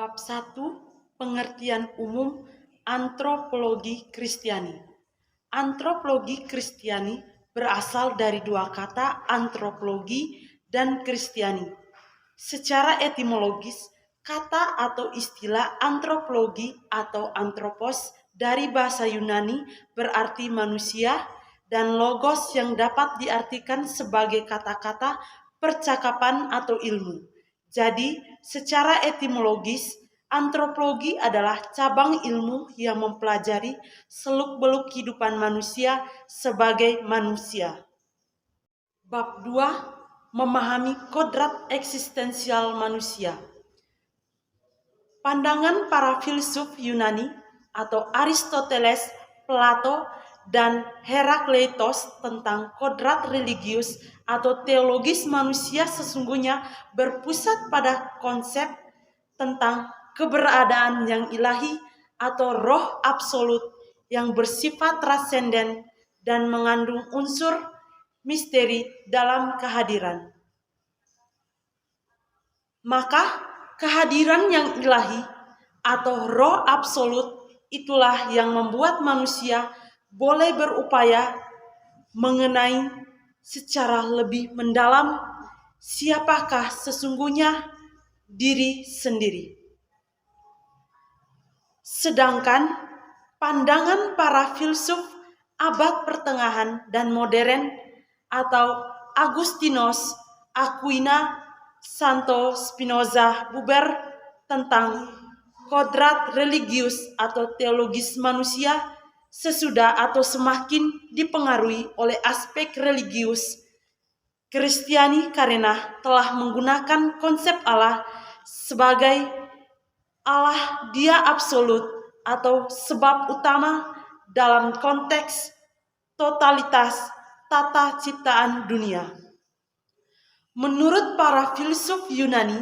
Bab 1. Pengertian umum antropologi Kristiani. Antropologi Kristiani berasal dari dua kata antropologi dan Kristiani. Secara etimologis, kata atau istilah antropologi atau anthropos dari bahasa Yunani berarti manusia dan logos yang dapat diartikan sebagai kata-kata, percakapan atau ilmu. Jadi, secara etimologis, antropologi adalah cabang ilmu yang mempelajari seluk-beluk kehidupan manusia sebagai manusia. Bab 2. Memahami kodrat eksistensial manusia. Pandangan para filsuf Yunani atau Aristoteles, Plato, dan Herakleitos tentang kodrat religius atau teologis manusia sesungguhnya berpusat pada konsep tentang keberadaan yang ilahi atau roh absolut yang bersifat transenden dan mengandung unsur misteri dalam kehadiran. Maka kehadiran yang ilahi atau roh absolut itulah yang membuat manusia boleh berupaya mengenai secara lebih mendalam siapakah sesungguhnya diri sendiri. Sedangkan pandangan para filsuf abad pertengahan dan modern atau Agustinus, Aquina, Santo Spinoza Buber tentang kodrat religius atau teologis manusia sesudah atau semakin dipengaruhi oleh aspek religius Kristiani karena telah menggunakan konsep Allah sebagai Allah Dia absolut atau sebab utama dalam konteks totalitas tata ciptaan dunia. Menurut para filsuf Yunani,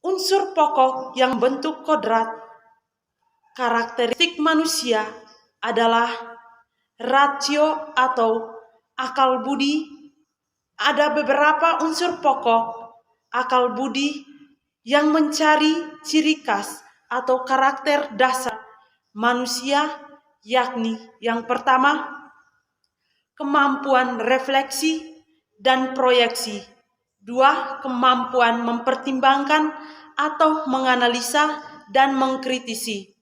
unsur pokok yang bentuk kodrat karakteristik manusia adalah ratio atau akal budi. Ada beberapa unsur pokok akal budi yang mencari ciri khas atau karakter dasar manusia, yakni yang pertama, kemampuan refleksi dan proyeksi. 2. Kemampuan mempertimbangkan atau menganalisa dan mengkritisi.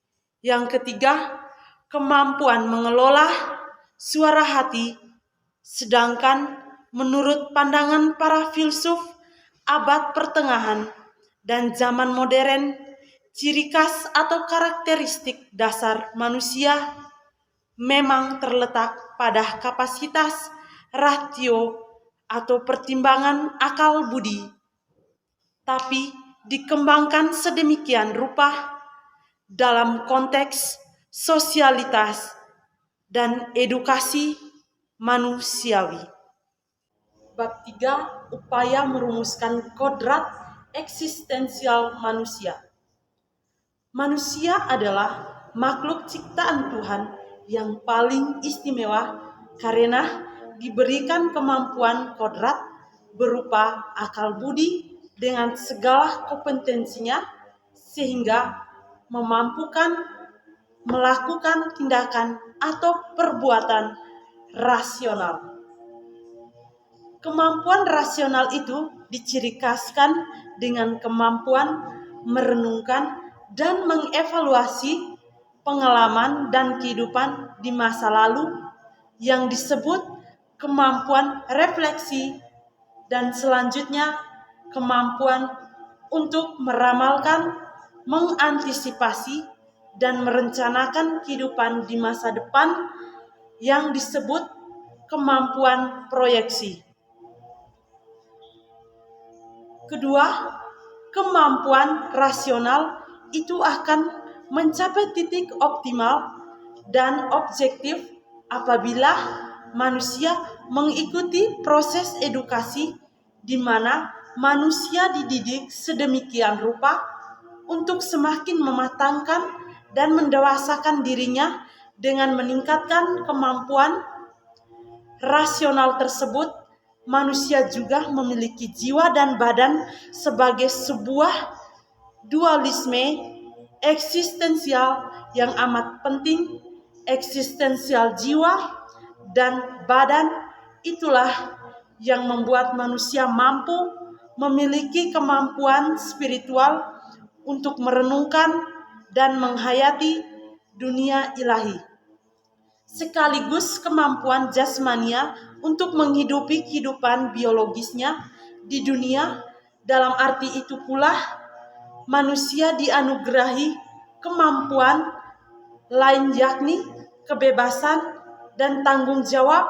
Yang ketiga, kemampuan mengelola suara hati. Sedangkan menurut pandangan para filsuf abad pertengahan dan zaman modern, ciri khas atau karakteristik dasar manusia memang terletak pada kapasitas ratio atau pertimbangan akal budi, tapi dikembangkan sedemikian rupa dalam konteks sosialitas dan edukasi manusiawi. Bab 3. Upaya merumuskan kodrat eksistensial manusia. Manusia adalah makhluk ciptaan Tuhan yang paling istimewa karena diberikan kemampuan kodrat berupa akal budi dengan segala kompetensinya sehingga memampukan melakukan tindakan atau perbuatan rasional. Kemampuan rasional itu diciri khaskan dengan kemampuan merenungkan dan mengevaluasi pengalaman dan kehidupan di masa lalu yang disebut kemampuan refleksi, dan selanjutnya kemampuan untuk meramalkan, mengantisipasi, dan merencanakan kehidupan di masa depan yang disebut kemampuan proyeksi. Kedua, kemampuan rasional itu akan mencapai titik optimal dan objektif apabila manusia mengikuti proses edukasi di mana manusia dididik sedemikian rupa untuk semakin mematangkan dan mendewasakan dirinya dengan meningkatkan kemampuan rasional tersebut. Manusia juga memiliki jiwa dan badan sebagai sebuah dualisme eksistensial yang amat penting, eksistensial jiwa dan badan, itulah yang membuat manusia mampu memiliki kemampuan spiritual untuk merenungkan dan menghayati dunia ilahi, sekaligus kemampuan jasmania untuk menghidupi kehidupan biologisnya di dunia. Dalam arti itu pula, manusia dianugerahi kemampuan lain, yakni kebebasan dan tanggung jawab.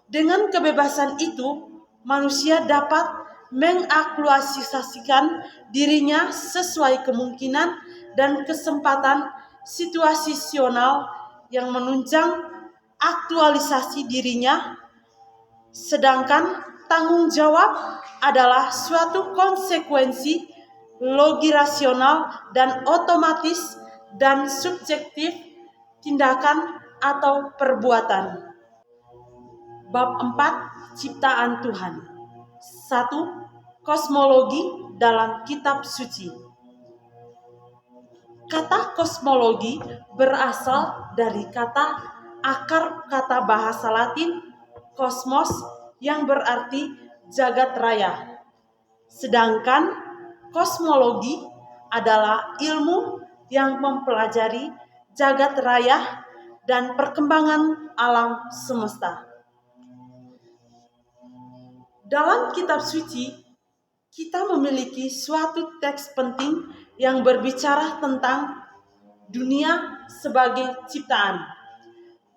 Dengan kebebasan itu, manusia dapat mengaktualisasikan dirinya sesuai kemungkinan dan kesempatan situasional yang menunjang aktualisasi dirinya, sedangkan tanggung jawab adalah suatu konsekuensi logi rasional dan otomatis dan subjektif tindakan atau perbuatan. Bab 4. Ciptaan Tuhan. 1. Kosmologi dalam kitab suci. Kata kosmologi berasal dari akar kata bahasa Latin kosmos yang berarti jagat raya. Sedangkan kosmologi adalah ilmu yang mempelajari jagat raya dan perkembangan alam semesta. Dalam kitab suci, kita memiliki suatu teks penting yang berbicara tentang dunia sebagai ciptaan.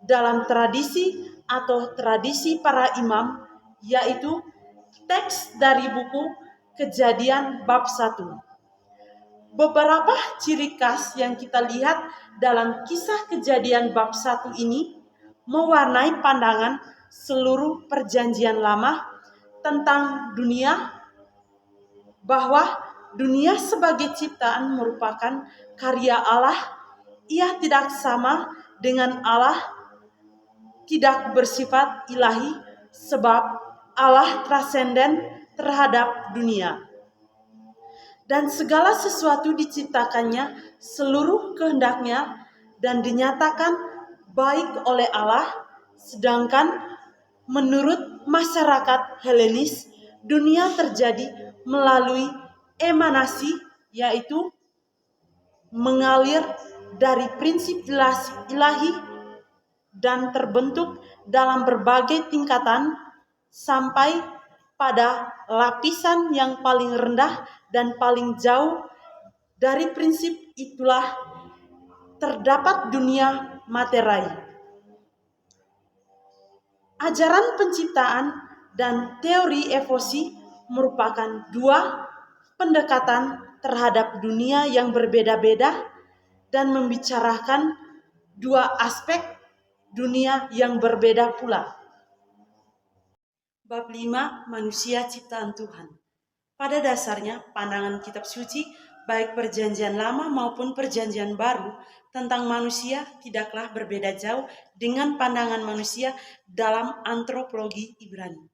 Dalam tradisi atau tradisi para imam, yaitu teks dari buku Kejadian bab 1. Beberapa ciri khas yang kita lihat dalam kisah Kejadian bab 1 ini mewarnai pandangan seluruh Perjanjian Lama tentang dunia, bahwa dunia sebagai ciptaan merupakan karya Allah. Ia tidak sama dengan Allah, tidak bersifat ilahi, sebab Allah transenden terhadap dunia. Dan segala sesuatu diciptakannya seluruh kehendaknya dan dinyatakan baik oleh Allah. Sedangkan menurut masyarakat Helenis, dunia terjadi melalui emanasi, yaitu mengalir dari prinsip ilahi dan terbentuk dalam berbagai tingkatan sampai pada lapisan yang paling rendah dan paling jauh dari prinsip itulah terdapat dunia materi. Ajaran penciptaan dan teori evolusi merupakan dua pendekatan terhadap dunia yang berbeda-beda dan membicarakan dua aspek dunia yang berbeda pula. Bab 5. Manusia ciptaan Tuhan. Pada dasarnya, pandangan kitab suci, baik Perjanjian Lama maupun Perjanjian Baru, tentang manusia tidaklah berbeda jauh dengan pandangan manusia dalam antropologi Ibrani.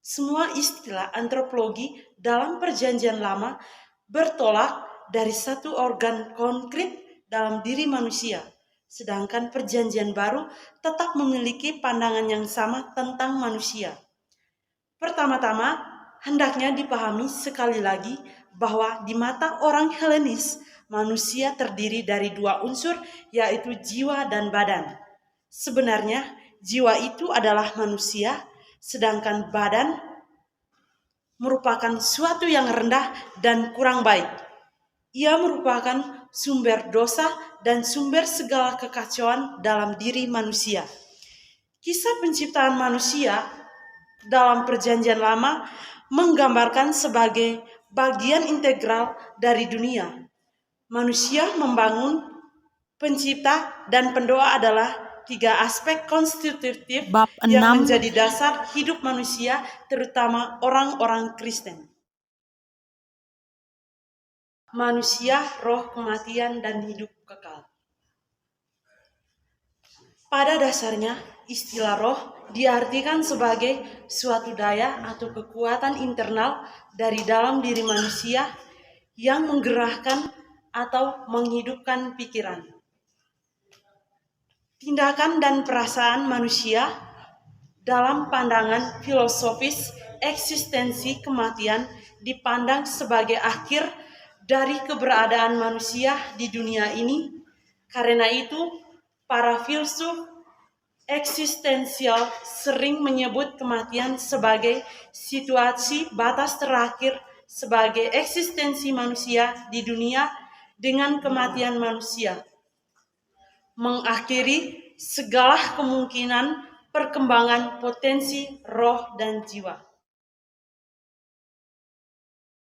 Semua istilah antropologi dalam Perjanjian Lama bertolak dari satu organ konkret dalam diri manusia, sedangkan Perjanjian Baru tetap memiliki pandangan yang sama tentang manusia. Pertama-tama, hendaknya dipahami sekali lagi bahwa di mata orang Helenis, manusia terdiri dari dua unsur, yaitu jiwa dan badan. Sebenarnya, jiwa itu adalah manusia, sedangkan badan merupakan suatu yang rendah dan kurang baik. Ia merupakan sumber dosa dan sumber segala kekacauan dalam diri manusia. Kisah penciptaan manusia dalam Perjanjian Lama menggambarkan sebagai bagian integral dari dunia. Manusia membangun, pencipta, dan pendoa adalah tiga aspek konstitutif yang menjadi dasar hidup manusia, terutama orang-orang Kristen. Manusia, roh, kematian, dan hidup kekal. Pada dasarnya, istilah roh diartikan sebagai suatu daya atau kekuatan internal dari dalam diri manusia yang menggerakkan atau menghidupkan pikiran, tindakan dan perasaan manusia dalam pandangan filosofis. Eksistensi kematian dipandang sebagai akhir dari keberadaan manusia di dunia ini. Karena itu, para filsuf eksistensial sering menyebut kematian sebagai situasi batas terakhir sebagai eksistensi manusia di dunia. Dengan kematian manusia mengakhiri segala kemungkinan perkembangan potensi roh dan jiwa.